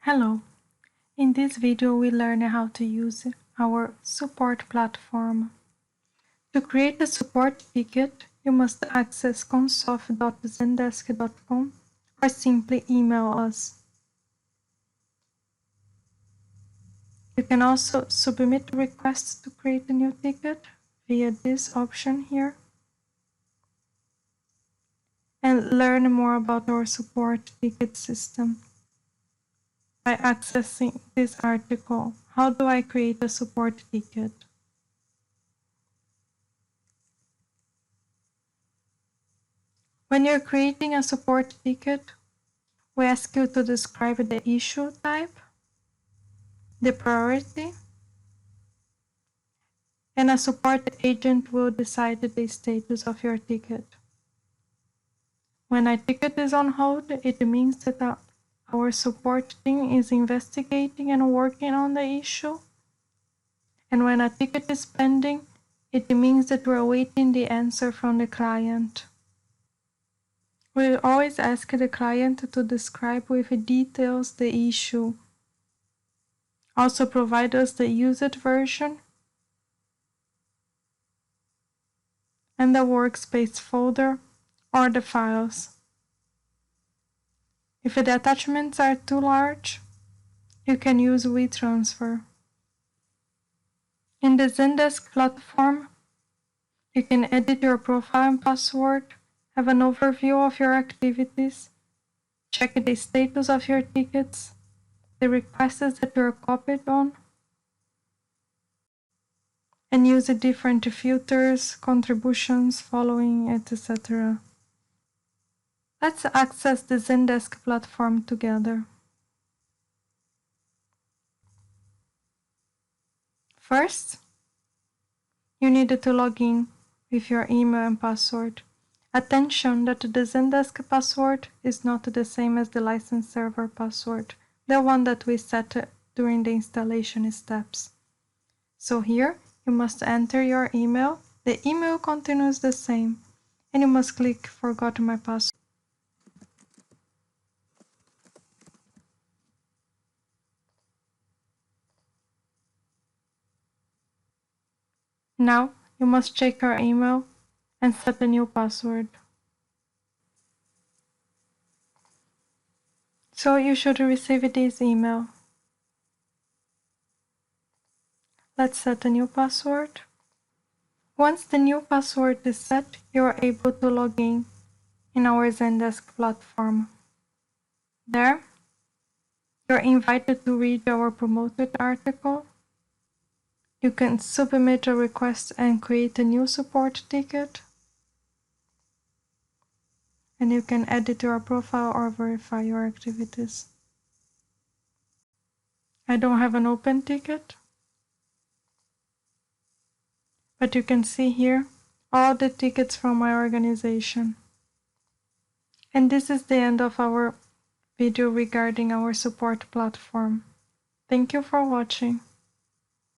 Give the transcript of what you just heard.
Hello! In this video we learn how to use our support platform. To create a support ticket, you must access comsof.zendesk.com or simply email us. You can also submit requests to create a new ticket via this option here and learn more about our support ticket system by accessing this article, How do I create a support ticket? When you're creating a support ticket, we ask you to describe the issue type, the priority, and a support agent will decide the status of your ticket. When a ticket is on hold, it means that our support team is investigating and working on the issue. And when a ticket is pending, it means that we're awaiting the answer from the client. We always ask the client to describe with details the issue. Also provide us the used version and the workspace folder or the files. If the attachments are too large, you can use WeTransfer. In the Zendesk platform, you can edit your profile and password, have an overview of your activities, check the status of your tickets, the requests that you're copied on, and use the different filters, contributions, following, etc. Let's access the Zendesk platform together. First, you need to log in with your email and password. Attention that the Zendesk password is not the same as the license server password, the one that we set during the installation steps. So here, you must enter your email. The email continues the same, and you must click Forgot my password. Now, you must check your email and set a new password. So you should receive this email. Let's set a new password. Once the new password is set, you are able to log in our Zendesk platform. There, you're invited to read our promoted article. You can submit a request and create a new support ticket. And you can edit your profile or verify your activities. I don't have an open ticket, but you can see here all the tickets from my organization. And this is the end of our video regarding our support platform. Thank you for watching.